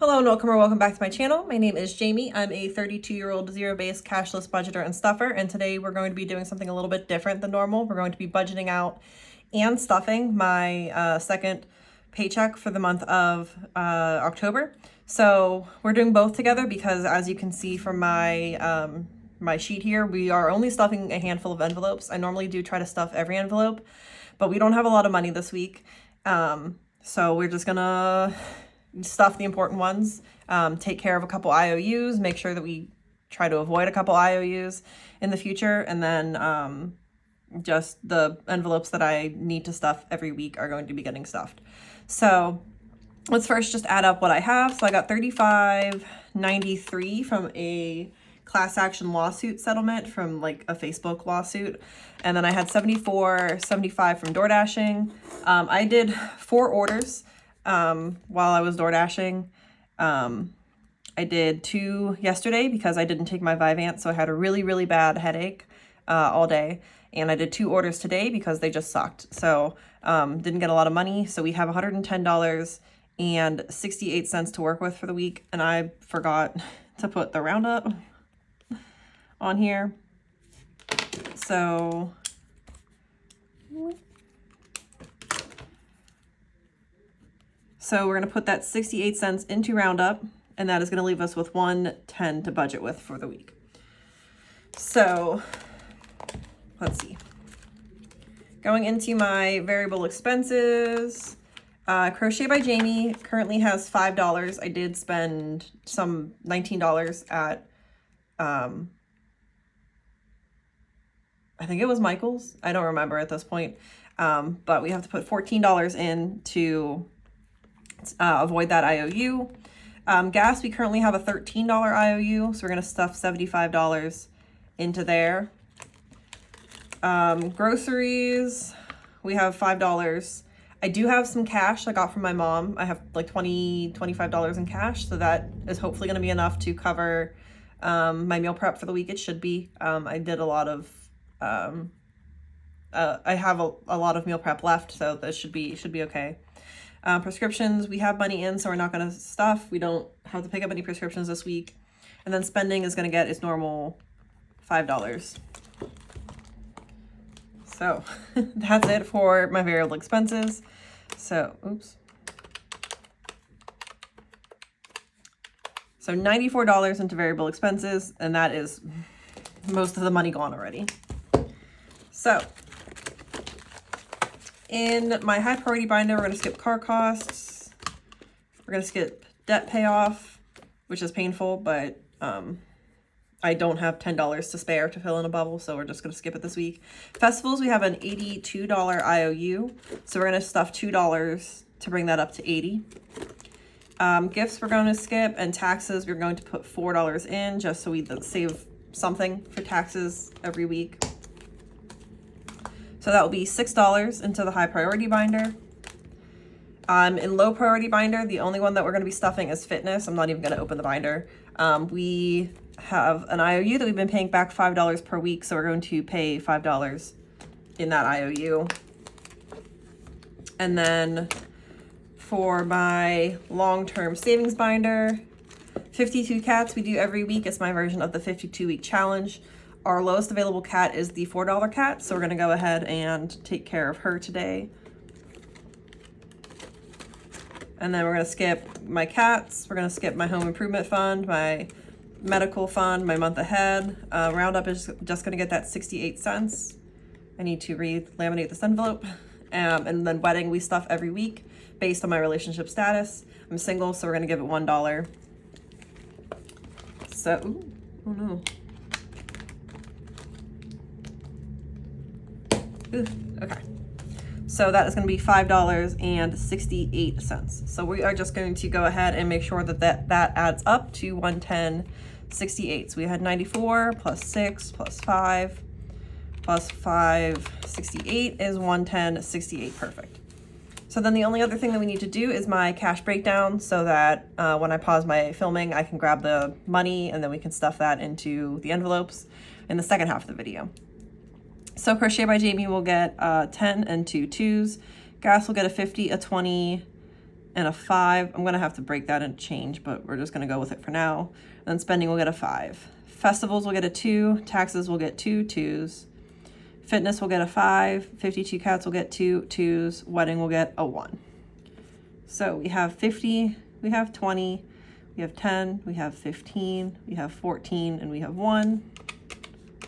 Hello and welcome or welcome back to my channel. My name is Jamie. I'm a 32-year-old zero-based cashless budgeter and stuffer, and today we're going to be doing something a little bit different than normal. We're going to be budgeting out and stuffing my second paycheck for the month of October. So we're doing both together because, as you can see from my my sheet here, we are only stuffing a handful of envelopes. I normally do try to stuff every envelope, but we don't have a lot of money this week. So we're just gonna stuff the important ones, take care of a couple IOUs, make sure that we try to avoid a couple IOUs in the future, and then just the envelopes that I need to stuff every week are going to be getting stuffed. So let's first just add up what I have. So I got $35.93 from a class action lawsuit settlement from like a Facebook lawsuit. And then I had $74.75 from door dashing. I did 4 orders while I was door dashing. I did 2 yesterday because I didn't take my Vyvanse, so I had a really bad headache all day. And I did 2 orders today because they just sucked. So didn't get a lot of money. So we have $110.68 to work with for the week. And I forgot to put the roundup on here. So we're going to put that 68 cents into roundup, and that is going to leave us with $110 to budget with for the week. So let's see. Going into my variable expenses, Crochet by Jamie currently has $5. I did spend some $19 at I think it was Michael's. I don't remember at this point. But we have to put $14 in to avoid that IOU. Gas, we currently have a $13 IOU, so we're going to stuff $75 into there. Groceries, we have $5. I do have some cash I got from my mom. I have like $25 in cash, so that is hopefully going to be enough to cover my meal prep for the week. It should be. I did a lot of I have a lot of meal prep left, so this should be okay. Prescriptions, we have money in, so we're not going to stuff. We don't have to pick up any prescriptions this week. And then spending is going to get its normal $5. So that's it for my variable expenses. So, oops. So $94 into variable expenses, and that is most of the money gone already. So in my high priority binder, we're going to skip car costs. We're going to skip debt payoff, which is painful, but I don't have $10 to spare to fill in a bubble, so we're just going to skip it this week. Festivals, we have an $82 IOU, so we're going to stuff $2 to bring that up to $80. Gifts we're going to skip, and taxes we're going to put $4 in just so we save something for taxes every week. So that will be $6 into the high priority binder. In low priority binder, the only one that we're going to be stuffing is fitness. I'm not even going to open the binder. We have an IOU that we've been paying back $5 per week, so we're going to pay $5 in that IOU. And then for my long-term savings binder, 52 cats we do every week. It's my version of the 52-week challenge. Our lowest available cat is the $4 cat, so we're going to go ahead and take care of her today. And then we're going to skip my cats. We're going to skip my home improvement fund, my medical fund, my month ahead. Roundup is just going to get that 68 cents. I need to re-laminate this envelope. And then wedding we stuff every week based on my relationship status. I'm single, so we're going to give it $1. So, ooh, oh no. Ooh, okay. So that is going to be $5.68. So we are just going to go ahead and make sure that that adds up to $110.68. So we had 94 plus 6 plus 5 plus 568 is $110.68. Perfect. So then the only other thing that we need to do is my cash breakdown so that when I pause my filming, I can grab the money and then we can stuff that into the envelopes in the second half of the video. So Crochet by Jamie will get 10 and 2 2s. Gas will get a 50, a 20, and a 5. I'm gonna have to break that and change, but we're just gonna go with it for now. And then spending will get a 5. Festivals will get a 2. Taxes will get 2 2s. Fitness will get a 5. 52 cats will get 2 2s. Wedding will get a 1. So we have 50, we have 20, we have 10, we have 15, we have 14, and we have 1.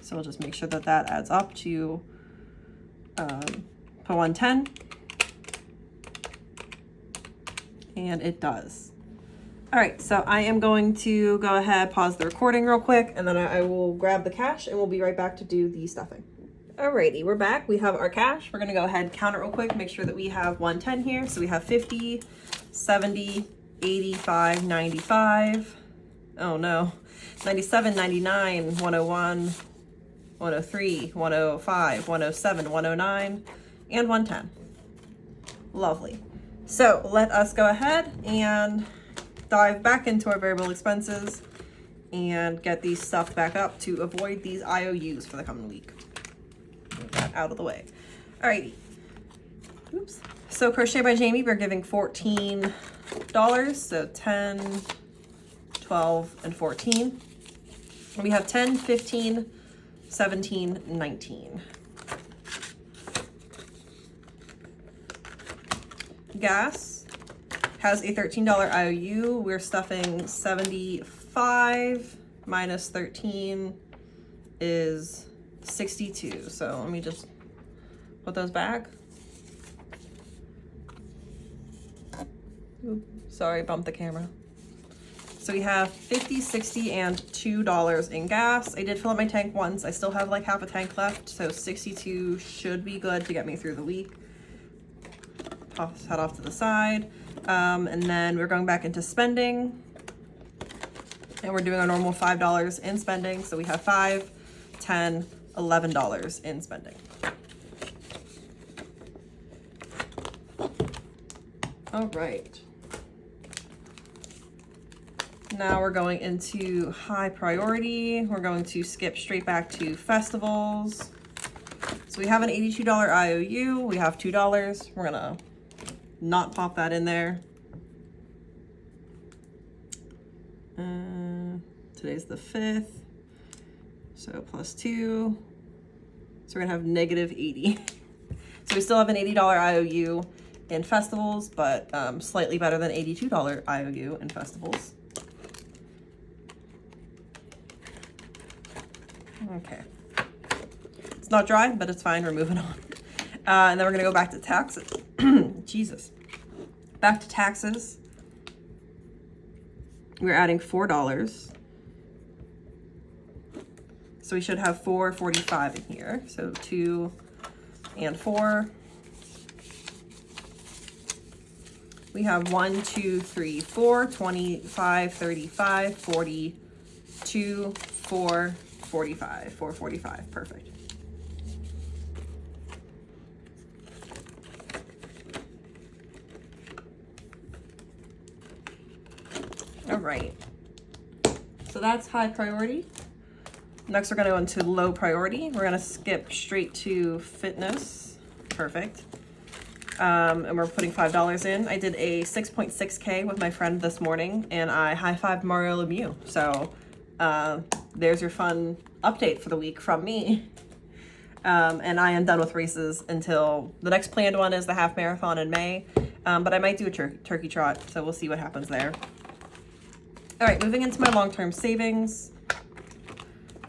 So we'll just make sure that that adds up to 110. And it does. All right, so I am going to go ahead, pause the recording real quick, and then I will grab the cash and we'll be right back to do the stuffing. Alrighty, we're back. We have our cash. We're gonna go ahead and count it real quick, make sure that we have 110 here. So we have 50, 70, 85, 95. Oh no, 97, 99, 101, 103, 105, 107, 109, and 110. Lovely. So let us go ahead and dive back into our variable expenses and get these stuff back up to avoid these IOUs for the coming week. Get that out of the way. Alrighty. Oops. So Crochet by Jamie, we're giving $14. So 10, 12, and 14. And we have 10, 15, 17, 19. Gas has a $13 IOU. We're stuffing 75 minus 13 is 62. So let me just put those back. Oops, sorry, bumped the camera. So we have 50, 60, and $2 in gas. I did fill up my tank once. I still have like half a tank left, so 62 should be good to get me through the week. Head off to the side. And then we're going back into spending. And we're doing our normal $5 in spending. So we have 5, 10, $11 in spending. All right. Now we're going into high priority. We're going to skip straight back to festivals. So we have an $82 IOU. We have $2. We're gonna not pop that in there. Today's the 5th. So plus 2. So we're gonna have negative 80. So we still have an $80 IOU in festivals, but slightly better than $82 IOU in festivals. Okay. It's not dry, but it's fine. We're moving on. And then we're gonna go back to taxes. Jesus. Back to taxes. We're adding $4. So we should have $4.45 in here. So 2 and 4. We have 1, 2, 3, 4, 25, 35, 42, 4, 45, 445. Perfect. All right. So that's high priority. Next, we're going to go into low priority. We're going to skip straight to fitness. Perfect. And we're putting $5 in. I did a 6.6K with my friend this morning, and I high-fived Mario Lemieux. So there's your fun update for the week from me. And I am done with races until the next planned one is the half marathon in May. But I might do a turkey trot, so we'll see what happens there. All right, moving into my long-term savings.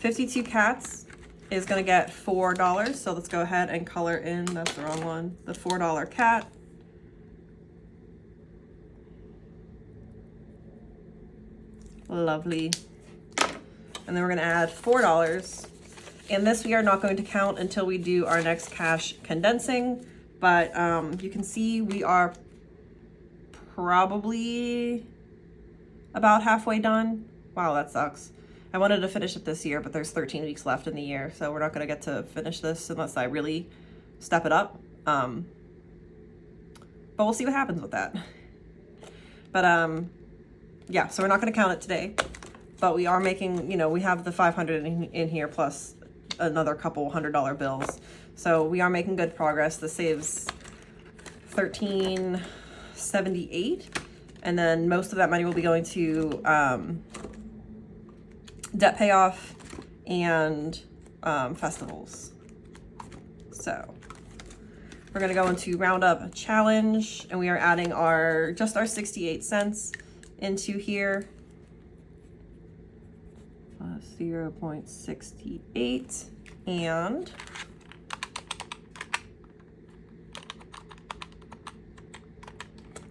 52 cats is going to get $4. So let's go ahead and color in, that's the wrong one, the $4 cat. Lovely. And then we're going to add $4. And this we are not going to count until we do our next cash condensing. But you can see we are probably about halfway done. Wow, that sucks. I wanted to finish it this year, but there's 13 weeks left in the year, so we're not going to get to finish this unless I really step it up. But we'll see what happens with that. But yeah, so we're not going to count it today, but we are making, you know, we have the 500 in here plus another couple $100 bills. So we are making good progress. This saves 13, 278, and then most of that money will be going to debt payoff and festivals. So we're gonna go into Roundup Challenge, and we are adding just our 68 cents into here. Plus 0.68, and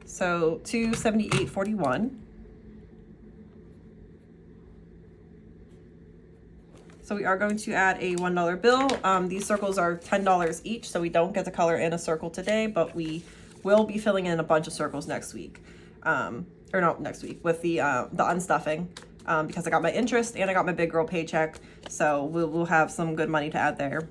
so 278.41. So we are going to add a $1 bill. These circles are $10 each, so we don't get to color in a circle today, but we will be filling in a bunch of circles next week. Or not next week, with the unstuffing, because I got my interest and I got my big girl paycheck, so we'll have some good money to add there.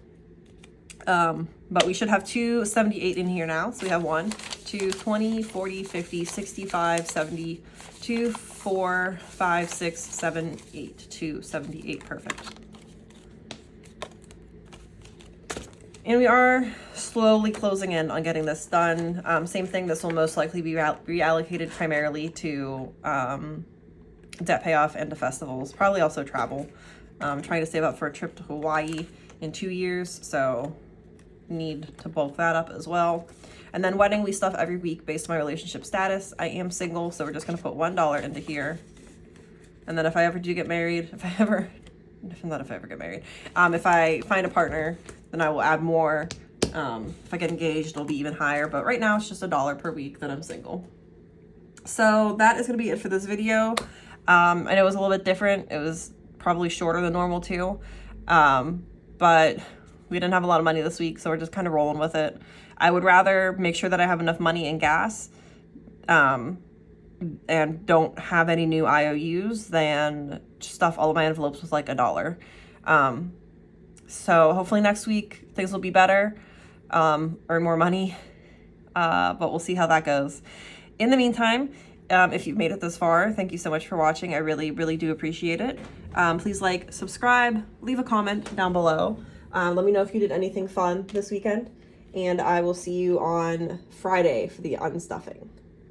But we should have 278 in here now. So we have 1, 2, 20, 40, 50, 65, 70, 2, 4, 5, 6, 7, 8, 278, perfect. And we are slowly closing in on getting this done. Same thing, this will most likely be reallocated primarily to debt payoff and to festivals, probably also travel. I'm trying to save up for a trip to Hawaii in 2 years, so need to bulk that up as well. And then wedding, we stuff every week based on my relationship status. I am single, so we're just gonna put $1 into here. And then if I ever do get married, if I ever get married, if I find a partner, then I will add more. If I get engaged, it'll be even higher, but right now it's just $1 per week that I'm single. So that is gonna be it for this video. I know it was a little bit different. It was probably shorter than normal too, but we didn't have a lot of money this week, so we're just kind of rolling with it. I would rather make sure that I have enough money in gas and don't have any new IOUs than stuff all of my envelopes with like $1. So hopefully next week things will be better, earn more money, but we'll see how that goes. In the meantime, if you've made it this far, thank you so much for watching. I really, really do appreciate it. Please like, subscribe, leave a comment down below. Let me know if you did anything fun this weekend, and I will see you on Friday for the unstuffing.